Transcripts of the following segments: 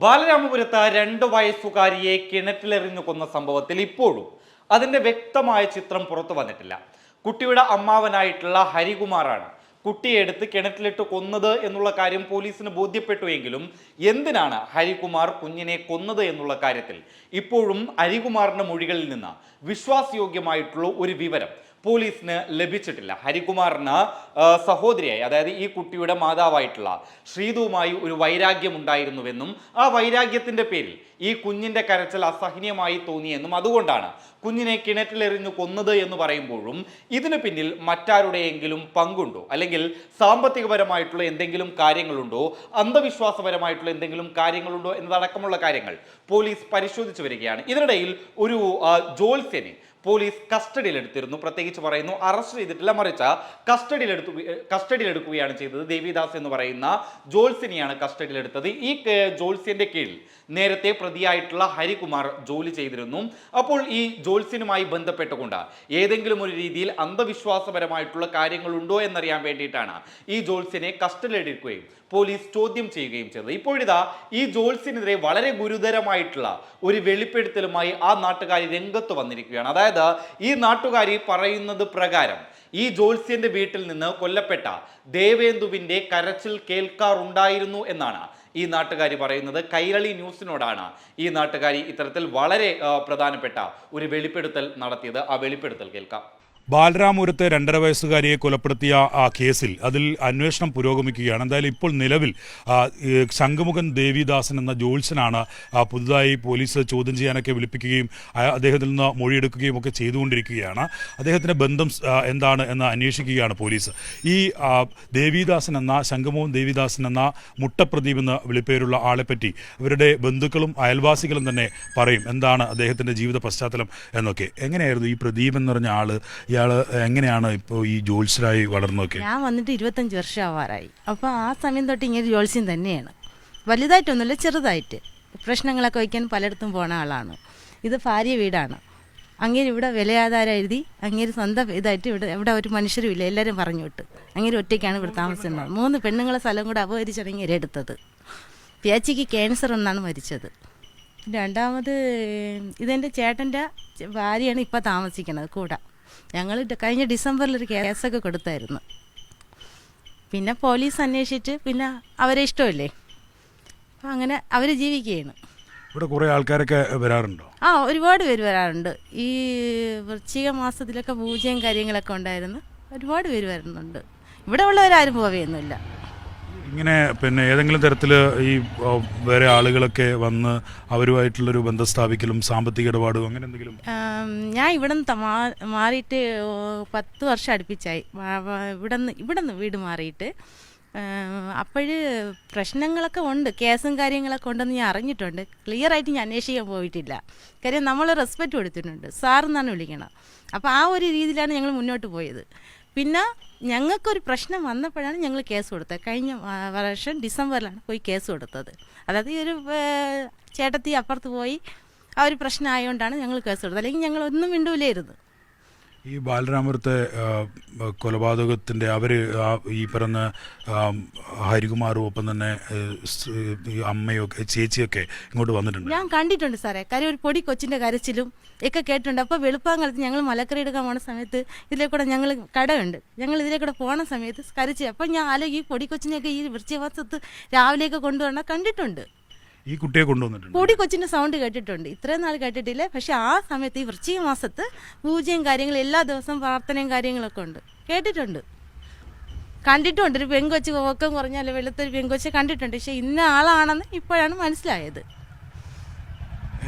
ബാലരാമപുരത്ത് 2 വയസ്സുകാരിയെ കിണറ്റിലെറിഞ്ഞു കൊന്ന സംഭവത്തിൽ ഇപ്പോഴും അതിന്റെ വ്യക്തമായ ചിത്രം പുറത്തു വന്നിട്ടില്ല. കുട്ടിയുടെ അമ്മാവനായിട്ടുള്ള ഹരികുമാറാണ് കുട്ടിയെ എടുത്ത് കിണറ്റിലിട്ട് കൊന്നത് എന്നുള്ള കാര്യം പോലീസിന് ബോധ്യപ്പെട്ടുവെങ്കിലും എന്തിനാണ് ഹരികുമാർ കുഞ്ഞിനെ കൊന്നത് എന്നുള്ള കാര്യത്തിൽ ഇപ്പോഴും ഹരികുമാറിന്റെ മൊഴികളിൽ നിന്ന് വിശ്വാസയോഗ്യമായിട്ടുള്ള ഒരു വിവരം പോലീസിന് ലഭിച്ചിട്ടില്ല. ഹരികുമാറിന് സഹോദരിയായി, അതായത് ഈ കുട്ടിയുടെ മാതാവായിട്ടുള്ള ശ്രീതുവുമായി ഒരു വൈരാഗ്യം ഉണ്ടായിരുന്നുവെന്നും ആ വൈരാഗ്യത്തിന്റെ പേരിൽ ഈ കുഞ്ഞിന്റെ കരച്ചിൽ അസഹനീയമായി തോന്നിയെന്നും അതുകൊണ്ടാണ് കുഞ്ഞിനെ കിണറ്റിലെറിഞ്ഞു കൊന്നത് എന്ന് പറയുമ്പോഴും ഇതിന് പിന്നിൽ മറ്റാരുടെയെങ്കിലും പങ്കുണ്ടോ, അല്ലെങ്കിൽ സാമ്പത്തികപരമായിട്ടുള്ള എന്തെങ്കിലും കാര്യങ്ങളുണ്ടോ, അന്ധവിശ്വാസപരമായിട്ടുള്ള എന്തെങ്കിലും കാര്യങ്ങളുണ്ടോ എന്നതടക്കമുള്ള കാര്യങ്ങൾ പോലീസ് പരിശോധിച്ചു വരികയാണ്. ഇതിനിടയിൽ ഒരു ജോത്സ്യനെ പോലീസ് കസ്റ്റഡിയിലെടുത്തിരുന്നു. പ്രത്യേകിച്ച് പറയുന്നു, അറസ്റ്റ് ചെയ്തിട്ടില്ല, മറിച്ച് കസ്റ്റഡിയിലെടുക്കുകയാണ് ചെയ്തത്. ദേവിദാസ് എന്ന് പറയുന്ന ജോത്സ്യനെയാണ് കസ്റ്റഡിയിലെടുത്തത്. ഈ ജോത്സ്യന്റെ കീഴിൽ നേരത്തെ പ്രതിയായിട്ടുള്ള ഹരികുമാർ ജോലി ചെയ്തിരുന്നു. അപ്പോൾ ഈ ജോത്സ്യനുമായി ബന്ധപ്പെട്ടുകൊണ്ട് ഏതെങ്കിലും ഒരു രീതിയിൽ അന്ധവിശ്വാസപരമായിട്ടുള്ള കാര്യങ്ങളുണ്ടോ എന്നറിയാൻ വേണ്ടിയിട്ടാണ് ഈ ജോത്സ്യനെ കസ്റ്റഡിയിലെടുക്കുകയും പോലീസ് ചോദ്യം ചെയ്യുകയും ചെയ്തത്. ഇപ്പോഴിതാ ഈ ജോത്സ്യനെതിരെ വളരെ ഗുരുതരമായിട്ടുള്ള ഒരു വെളിപ്പെടുത്തലുമായി ആ നാട്ടുകാരി രംഗത്ത് വന്നിരിക്കുകയാണ്. അതായത് ഈ നാട്ടുകാരി പറയുന്നത് പ്രകാരം ഈ ജോത്സ്യന്റെ വീട്ടിൽ നിന്ന് കൊല്ലപ്പെട്ട ദേവേന്ദുവിന്റെ കരച്ചിൽ കേൾക്കാറുണ്ടായിരുന്നു എന്നാണ് ഈ നാട്ടുകാരി പറയുന്നത്. കൈരളി ന്യൂസിനോടാണ് ഈ നാട്ടുകാരി ഇത്തരത്തിൽ വളരെ പ്രധാനപ്പെട്ട ഒരു വെളിപ്പെടുത്തൽ നടത്തിയത്. ആ വെളിപ്പെടുത്തൽ കേൾക്കാം. ബാലരാമപുരത്തെ 2.5 വയസ്സുകാരിയെ കൊലപ്പെടുത്തിയ ആ കേസിൽ അതിൽ അന്വേഷണം പുരോഗമിക്കുകയാണ്. എന്തായാലും ഇപ്പോൾ നിലവിൽ ശംഖുമുഖൻ ദേവിദാസൻ എന്ന ജോത്സ്യനാണ് പുതുതായി പോലീസ് ചോദ്യം ചെയ്യാനൊക്കെ വിളിപ്പിക്കുകയും അദ്ദേഹത്തിൽ നിന്ന് മൊഴിയെടുക്കുകയും ഒക്കെ ചെയ്തുകൊണ്ടിരിക്കുകയാണ്. അദ്ദേഹത്തിൻ്റെ ബന്ധം എന്താണ് എന്ന് അന്വേഷിക്കുകയാണ് പോലീസ്. ഈ ദേവിദാസൻ എന്ന ശംഖുമുഖൻ ദേവിദാസൻ എന്ന മുട്ടപ്രദീപ് എന്ന വിളിപ്പേരുള്ള ആളെപ്പറ്റി ഇവരുടെ ബന്ധുക്കളും അയൽവാസികളും തന്നെ പറയും എന്താണ് അദ്ദേഹത്തിൻ്റെ ജീവിത പശ്ചാത്തലം എന്നൊക്കെ. എങ്ങനെയായിരുന്നു ഈ പ്രദീപ് എന്ന് പറഞ്ഞ ആള്, ഇയാൾ എങ്ങനെയാണ് ഇപ്പോൾ ഈ ജോത്സ്യരായി വളർന്നൊക്കെ? ഞാൻ വന്നിട്ട് 25 വർഷം ആവാറായി. അപ്പോൾ ആ സമയം തൊട്ട് ഇങ്ങനെ ജോത്സ്യം തന്നെയാണ്. വലുതായിട്ടൊന്നുമില്ല, ചെറുതായിട്ട് പ്രശ്നങ്ങളൊക്കെ വയ്ക്കാൻ പലയിടത്തും പോണ ആളാണ്. ഇത് ഭാര്യ വീടാണ്. അങ്ങേര് ഇവിടെ വിലയാധാരം എഴുതി അങ്ങേര് സ്വന്തം ഇതായിട്ട് ഇവിടെ ഒരു മനുഷ്യരും ഇല്ല, എല്ലാവരും പറഞ്ഞു വിട്ട് അങ്ങേര് ഒറ്റയ്ക്കാണ് ഇവിടെ താമസിക്കുന്നത്. 3 പെണ്ണുങ്ങളെ സ്ഥലം കൂടെ അപഹരിച്ചാണ് ഇങ്ങനെ എടുത്തത്. പിയാച്ചിക്ക് ക്യാൻസർ ഒന്നാണ് മരിച്ചത്. രണ്ടാമത് ഇതെൻ്റെ ചേട്ടൻ്റെ ഭാര്യയാണ് ഇപ്പോൾ താമസിക്കുന്നത് കൂടെ. ഞങ്ങൾ കഴിഞ്ഞ ഡിസംബറിൽ ഒരു കേസൊക്കെ കൊടുത്തായിരുന്നു. പിന്നെ പോലീസ് അന്വേഷിച്ചിട്ട് പിന്നെ അവരെ ഇഷ്ടമല്ലേ, അപ്പം അങ്ങനെ അവർ ജീവിക്കുകയാണ്. ഇവിടെ കുറേ ആൾക്കാരൊക്കെ വരാറുണ്ടോ? ഒരുപാട് പേര് വരാറുണ്ട്. ഈ വൃശ്ചിക മാസത്തിലൊക്കെ പൂജയും കാര്യങ്ങളൊക്കെ ഉണ്ടായിരുന്നു. ഒരുപാട് പേര് വരുന്നുണ്ട്. ഇവിടെ ഉള്ളവരാരും പോവുകയൊന്നുമില്ല. ഇങ്ങനെ പിന്നെ ഏതെങ്കിലും തരത്തിൽ ഈ വേറെ ആളുകളൊക്കെ വന്ന് അവരുമായിട്ടുള്ളൊരു ബന്ധം സ്ഥാപിക്കലും സാമ്പത്തിക ഇടപാടും അങ്ങനെ എന്തെങ്കിലും? ഞാൻ ഇവിടെ നിന്ന് മാറിയിട്ട് 10 വർഷം അടുപ്പിച്ചായി. ഇവിടെ വീട് മാറിയിട്ട്. അപ്പോഴ് പ്രശ്നങ്ങളൊക്കെ ഉണ്ട്, കേസും കാര്യങ്ങളൊക്കെ ഉണ്ടെന്ന് ഞാൻ അറിഞ്ഞിട്ടുണ്ട്. ക്ലിയറായിട്ട് ഞാൻ അന്വേഷിക്കാൻ പോയിട്ടില്ല. കാര്യം നമ്മൾ റെസ്പെക്റ്റ് കൊടുത്തിട്ടുണ്ട്, സാറെന്നാണ് വിളിക്കണം. അപ്പോൾ ആ ഒരു രീതിയിലാണ് ഞങ്ങൾ മുന്നോട്ട് പോയത്. പിന്നെ ഞങ്ങൾക്കൊരു പ്രശ്നം വന്നപ്പോഴാണ് ഞങ്ങൾ കേസ് കൊടുത്തത്. കഴിഞ്ഞ വർഷം ഡിസംബറിലാണ് പോയി കേസ് കൊടുത്തത്. അതായത് ഈ ഒരു ചേട്ടത്തി അപ്പുറത്ത് പോയി ആ ഒരു പ്രശ്നം ആയതുകൊണ്ടാണ് ഞങ്ങൾ കേസ് കൊടുത്തത്. അല്ലെങ്കിൽ ഞങ്ങൾ ഒന്നും മിണ്ടൂലായിരുന്നു. ഈ ബാലരാമപുരത്തെ കൊലപാതകത്തിൻ്റെ അവർ ഈ പറഞ്ഞ ഹരികുമാറും ഒപ്പം തന്നെ അമ്മയൊക്കെ ചേച്ചിയൊക്കെ ഇങ്ങോട്ട് വന്നിട്ടുണ്ട്. ഞാൻ കണ്ടിട്ടുണ്ട് സാറേ. കാര്യം ഒരു പൊടി കൊച്ചിൻ്റെ കരച്ചിലും ഒക്കെ കേട്ടിട്ടുണ്ട്. അപ്പോൾ വെളുപ്പാങ്കാലത്ത് ഞങ്ങൾ മലക്കറി എടുക്കാൻ പോണ സമയത്ത് ഇതിലെ കൂടെ ഞങ്ങൾ കടയുണ്ട്, ഞങ്ങൾ ഇതിലെ കൂടെ പോണ സമയത്ത് കരച്ച്. അപ്പോൾ ഞാൻ ആലോചിക്കും ഈ പൊടി കൊച്ചിനെയൊക്കെ ഈ വൃശ്ചികമാസത്ത് രാവിലെയൊക്കെ കൊണ്ടുവരണം കണ്ടിട്ടുണ്ട്. ഈ കുട്ടിയെ കൊണ്ടുവന്നിട്ടുണ്ട്. പൊടി കൊച്ചിൻ്റെ സൗണ്ട് കേട്ടിട്ടുണ്ട്. ഇത്രയും നാൾ കേട്ടിട്ടില്ല. പക്ഷെ ആ സമയത്ത് ഈ വൃശ്ചിക മാസത്ത് പൂജയും കാര്യങ്ങളും എല്ലാ ദിവസവും പ്രാർത്ഥനയും കാര്യങ്ങളൊക്കെ ഉണ്ട്, കേട്ടിട്ടുണ്ട്, കണ്ടിട്ടുണ്ട്. ഒരു പെങ്കൊച്ച് ഒക്കെ കുറഞ്ഞാൽ വെളുത്തൊരു പെങ്കൊച്ച് കണ്ടിട്ടുണ്ട്. പക്ഷെ ഇന്ന ആളാണെന്ന് ഇപ്പോഴാണ് മനസ്സിലായത്.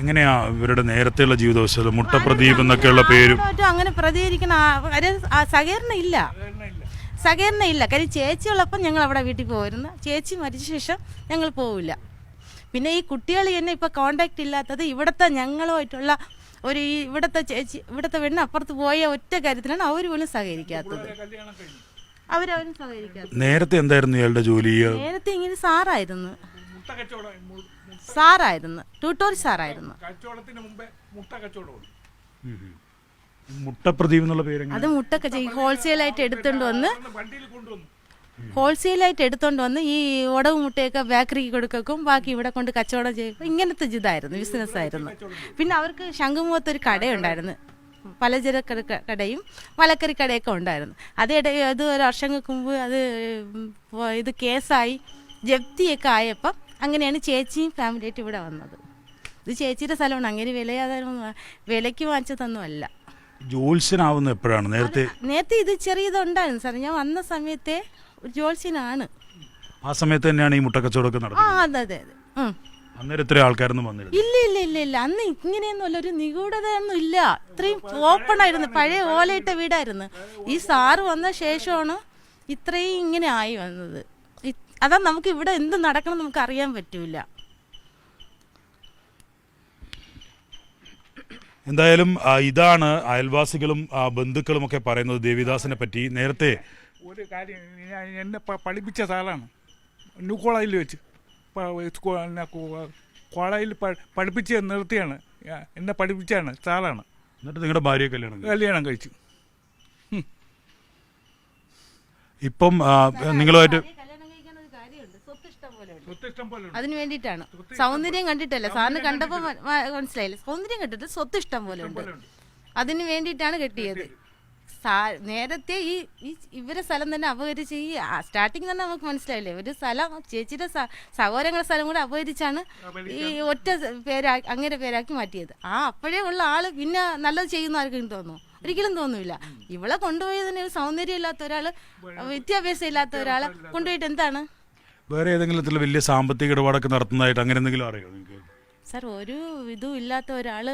എങ്ങനെയാ ഇവരുടെ നേരത്തെയുള്ള ജീവിതവശം? മുട്ടപ്രദീപ് എന്നൊക്കെയുള്ള പേരും അങ്ങനെ പ്രതികരിക്കുന്ന സഹകരണം ഇല്ല. കാര്യം ചേച്ചി ഉള്ളപ്പം ഞങ്ങൾ അവിടെ വീട്ടിൽ പോയിരുന്നു. ചേച്ചി മരിച്ച ശേഷം ഞങ്ങൾ പോവില്ല. പിന്നെ ഈ കുട്ടികൾ തന്നെ ഇപ്പോൾ കോണ്ടാക്ട് ഇല്ലാത്തത് ഇവിടുത്തെ ഞങ്ങളുമായിട്ടുള്ള ഒരു ഇവിടുത്തെ ചേച്ചി ഇവിടുത്തെ പെണ്ണ് അപ്പുറത്ത് പോയ ഒറ്റ കാര്യത്തിലാണ് അവർ പോലും സഹകരിക്കാത്തത്. അവരവരും സഹകരിക്കാത്തത്. നേരത്തെ എന്തായിരുന്നു ഇയാളുടെ ജോലി? നേരത്തെ ഇങ്ങനെ സാറായിരുന്നു, ട്യൂട്ടോറി സാറായിരുന്നു. മുട്ടപ്രദീപ് എന്നുള്ള പേര് അത് മുട്ടൊക്കെ ഹോൾസെയിലായിട്ട് എടുത്തുകൊണ്ട് വന്ന് ഹോൾസെയിലായിട്ട് എടുത്തോണ്ട് വന്ന് ഈ ഉടവ് മുട്ടയൊക്കെ ബേക്കറിക്ക് കൊടുക്കും, ബാക്കി ഇവിടെ കൊണ്ട് കച്ചവടം ചെയ്യും. ഇങ്ങനത്തെ ഇതായിരുന്നു, ബിസിനസ്സായിരുന്നു. പിന്നെ അവർക്ക് ശംഖുമുഖത്തൊരു കടയുണ്ടായിരുന്നു, പലചരക്ക് കടയും മലക്കറി കടയൊക്കെ ഉണ്ടായിരുന്നു. അത് ഒരു വർഷങ്ങൾക്ക് മുമ്പ് ഇത് കേസായി ജപ്തിയൊക്കെ ആയപ്പം അങ്ങനെയാണ് ചേച്ചിയും ഫാമിലിയായിട്ട് ഇവിടെ വന്നത്. ഇത് ചേച്ചിയുടെ സ്ഥലമാണ്, അങ്ങനെ വിലയ്ക്ക് വാങ്ങിച്ചതൊന്നുമല്ല. ജോത്സ്യനാവുന്ന എപ്പോഴാണ്? നേരത്തെ ഇത് ചെറിയതുണ്ടായിരുന്നു സാർ, ഞാൻ വന്ന സമയത്തെ ജോത്സ്യനാണ്. ആ സമയത്ത് തന്നെയാണ് ഈ മുട്ടക്കച്ചവടമൊക്കെ നടക്കുന്നത്? അതെ അതെ അതെ. അന്നേരം ഇത്ര ആൾക്കാരൊന്നും വന്നില്ല? ഇല്ല അന്ന് ഇങ്ങനെയൊന്നുമല്ല, ഒരു നിഗൂഢതയൊന്നും ഇല്ല. ഇത്രയും ഓപ്പൺ ആയിരുന്നു, പഴയ ഓലയിട്ട വീടായിരുന്നു. ഈ സാറ് വന്ന ശേഷമാണ് ഇത്രയും ഇങ്ങനെ ആയി വന്നത്. അതാ നമുക്ക് ഇവിടെ എന്ത് നടക്കണം നമുക്ക് അറിയാൻ പറ്റൂല. എന്തായാലും ഇതാണ് അയൽവാസികളും ബന്ധുക്കളും ഒക്കെ പറയുന്നത് ദേവിദാസിനെ പറ്റി. നേരത്തെ ഒരു കാര്യം, എന്നെ പഠിപ്പിച്ച സാറാണ്. ന്യൂ കോളേജിൽ വെച്ച് കോളേജിൽ പഠിപ്പിച്ച് നിർത്തിയാണ്, എന്നെ പഠിപ്പിച്ചാണ് സാറാണ്. എന്നിട്ട് നിങ്ങളുടെ ഭാര്യയെ കല്യാണം കഴിച്ചു. ഇപ്പം നിങ്ങളുമായിട്ട് അതിന് വേണ്ടിയിട്ടാണ്. സൗന്ദര്യം കണ്ടിട്ടല്ല, സാറിന് കണ്ടപ്പോൾ മനസ്സിലായില്ല. സൗന്ദര്യം കണ്ടിട്ട് സ്വത്ത് ഇഷ്ടം പോലെ ഉണ്ട്, അതിന് വേണ്ടിയിട്ടാണ് കെട്ടിയത്. നേരത്തെ ഈ ഇവരെ സ്ഥലം തന്നെ അപഹരിച്ച്, ഈ സ്റ്റാർട്ടിങ് തന്നെ നമുക്ക് മനസ്സിലായില്ലേ, ഒരു സ്ഥലം ചേച്ചിയുടെ സഹോദരങ്ങളുടെ സ്ഥലം കൂടെ അപഹരിച്ചാണ് ഈ ഒറ്റ അങ്ങനെ പേരാക്കി മാറ്റിയത്. അപ്പോഴേ ഉള്ള ആള് പിന്നെ നല്ലത് ചെയ്യുന്ന ആർക്കും തോന്നുന്നു? ഒരിക്കലും തോന്നൂല. ഇവളെ കൊണ്ടുപോയതിന് ഒരു സൗന്ദര്യം ഇല്ലാത്ത ഒരാള്, വിദ്യാഭ്യാസം ഇല്ലാത്ത ഒരാളെ കൊണ്ടുപോയിട്ട് എന്താണ്? വേറെ ഏതെങ്കിലും വലിയ സാമ്പത്തിക ഇടപാടൊക്കെ നടത്തുന്നതായിട്ട് അങ്ങനെ എന്തെങ്കിലും അറിയോ നിങ്ങൾക്ക്? സാർ, ഒരു ഇതും ഇല്ലാത്ത ഒരാൾ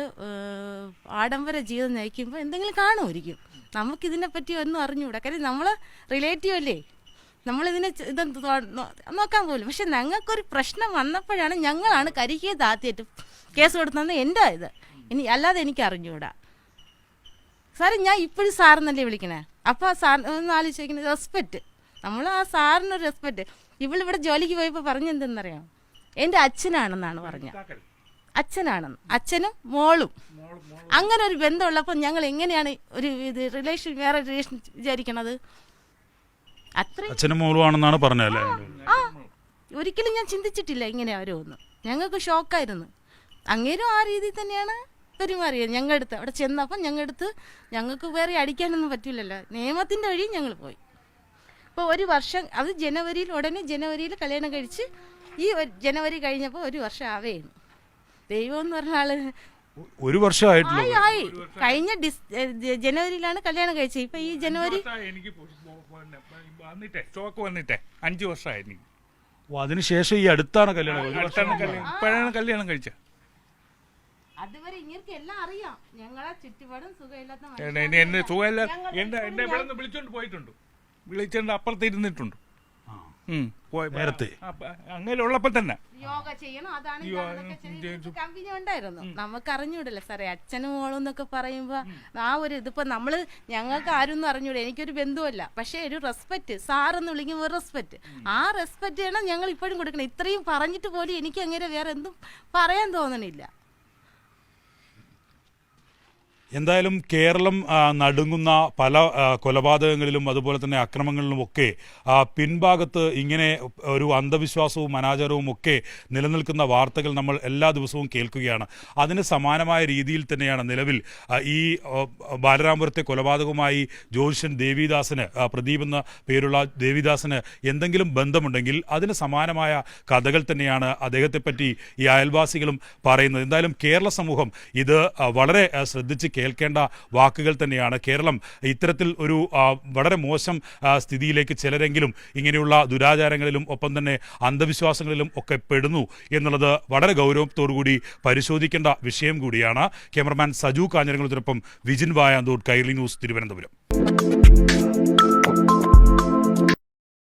ആഡംബര ജീവിതം നയിക്കുമ്പോൾ എന്തെങ്കിലും കാണുമായിരിക്കും. നമുക്കിതിനെ പറ്റി ഒന്നും അറിഞ്ഞുകൂടാ, കാര്യം നമ്മൾ റിലേറ്റീവ് അല്ലേ, നമ്മളിതിനെ ഇത് നോക്കാൻ പോലും. പക്ഷെ ഞങ്ങൾക്കൊരു പ്രശ്നം വന്നപ്പോഴാണ് ഞങ്ങളാണ് കരിക്കിയെ താത്തിയിട്ട് കേസ് കൊടുത്തത്. എൻ്റെ ഇത് അല്ലാതെ എനിക്ക് അറിഞ്ഞുകൂടാ സാറ്. ഞാൻ ഇപ്പോഴും സാറെന്നല്ലേ വിളിക്കണേ. അപ്പോൾ ആ സാർ ഒന്ന് ആലോചിക്കുന്നത് റെസ്പെക്റ്റ്, നമ്മൾ ആ സാറിനൊരു റെസ്പെക്റ്റ്. ഇവളിവിടെ ജോലിക്ക് പോയപ്പോൾ പറഞ്ഞെന്തെന്നറിയാം, എൻ്റെ അച്ഛനാണെന്നാണ് പറഞ്ഞത്. അച്ഛനാണെന്ന്, അച്ഛനും മോളും അങ്ങനെ ഒരു ബന്ധമുള്ളപ്പോൾ ഞങ്ങൾ എങ്ങനെയാണ് ഒരു ഇത് വേറെ റിലേഷൻ വിചാരിക്കണത്? അത്രയും അച്ഛനും മോളും ആണെന്നാണ് പറഞ്ഞല്ലേ? ഒരിക്കലും ഞാൻ ചിന്തിച്ചിട്ടില്ല ഇങ്ങനെ ഓരോന്ന്. ഞങ്ങൾക്ക് ഷോക്കായിരുന്നു. അങ്ങേരും ആ രീതിയിൽ തന്നെയാണ് പെരുമാറിയത്. ഞങ്ങളടുത്ത് അവിടെ ചെന്നപ്പം ഞങ്ങൾക്ക് വേറെ അടിക്കാനൊന്നും പറ്റില്ലല്ലോ, നിയമത്തിൻ്റെ വഴി ഞങ്ങൾ പോയി. ഇപ്പോൾ ഒരു വർഷം, അത് ജനുവരിയിൽ കല്യാണം കഴിച്ച് ഈ ജനുവരി കഴിഞ്ഞപ്പോൾ ഒരു വർഷം ആവേന്നു. ദൈവം എന്ന് പറഞ്ഞ ആള് ഒരു വർഷമായിട്ടില്ല. ആയി കഴിഞ്ഞ ജനുവരിയിലാണ് കല്യാണം കഴിച്ചത്. ഇപ്പൊ ഈ ജനുവരി എനിക്ക് സ്റ്റോക്ക് വന്നിട്ടേ 5 വർഷമായി എനിക്ക്. അതിനുശേഷം ഈ അടുത്താണ് കല്യാണം കഴിച്ചത്. അതുവരെ ഇങ്ങനെ എല്ലാം അറിയാം, ഞങ്ങളെ ചുറ്റുപാടും സുഖമില്ലാത്ത എന്നെ സുഖമില്ല. എന്നെ ഇവിടെ വിളിച്ചോണ്ട് പോയിട്ടുണ്ട്, വിളിച്ചോണ്ട് അപ്പുറത്ത് ഇരുന്നിട്ടുണ്ട്. നേരത്തെ അങ്ങനെ ഉള്ളപ്പോ തന്നെ യോഗ ചെയ്യണം, അതാണ് കമ്പനി ഉണ്ടായിരുന്നു. നമുക്ക് അറിഞ്ഞൂടല്ലോ സാറേ, അച്ഛനും മോളും എന്നൊക്കെ പറയുമ്പോ ആ ഒരു ഇതിപ്പോ ഞങ്ങൾക്ക് ആരും അറിഞ്ഞൂടെ. എനിക്കൊരു ബന്ധുവല്ല, പക്ഷെ ഒരു റെസ്പെക്ട്, സാറെന്ന് വിളിക്കുമ്പോൾ ഒരു റെസ്പെക്ട്, ആ റെസ്പെക്ട് ആണ് ഞങ്ങൾ ഇപ്പോഴും കൊടുക്കണം. ഇത്രയും പറഞ്ഞിട്ട് പോലും എനിക്ക് അങ്ങനെ വേറെ എന്തും പറയാൻ തോന്നണില്ല. എന്തായാലും കേരളം നടുങ്ങുന്ന പല കൊലപാതകങ്ങളിലും അതുപോലെ തന്നെ അക്രമങ്ങളിലുമൊക്കെ പിൻഭാഗത്ത് ഇങ്ങനെ ഒരു അന്ധവിശ്വാസവും അനാചാരവും ഒക്കെ നിലനിൽക്കുന്ന വാർത്തകൾ നമ്മൾ എല്ലാ ദിവസവും കേൾക്കുകയാണ്. അതിന് സമാനമായ രീതിയിൽ തന്നെയാണ് നിലവിൽ ഈ ബാലരാമപുരത്തെ കൊലപാതകവുമായി ജ്യോത്സ്യൻ ദേവിദാസിന്, പ്രദീപ് എന്ന പേരുള്ള ദേവിദാസിന് എന്തെങ്കിലും ബന്ധമുണ്ടെങ്കിൽ അതിന് സമാനമായ കഥകൾ തന്നെയാണ് അദ്ദേഹത്തെപ്പറ്റി ഈ അയൽവാസികളും പറയുന്നത്. എന്തായാലും കേരള സമൂഹം ഇത് വളരെ ശ്രദ്ധിച്ച് കേൾക്കേണ്ട വാക്കുകൾ തന്നെയാണ്. കേരളം ഇത്തരത്തിൽ ഒരു വളരെ മോശം സ്ഥിതിയിലേക്ക് ചിലരെങ്കിലും ഇങ്ങനെയുള്ള ദുരാചാരങ്ങളിലും ഒപ്പം തന്നെ അന്ധവിശ്വാസങ്ങളിലും ഒക്കെ പെടുന്നു എന്നുള്ളത് വളരെ ഗൗരവത്തോടുകൂടി പരിശോധിക്കേണ്ട വിഷയം കൂടിയാണ്. ക്യാമറമാൻ സജു കാഞ്ഞിരംകുളത്തിനൊപ്പം വിജിൻ വായാന്തൂർ, കൈരളി ന്യൂസ്, തിരുവനന്തപുരം.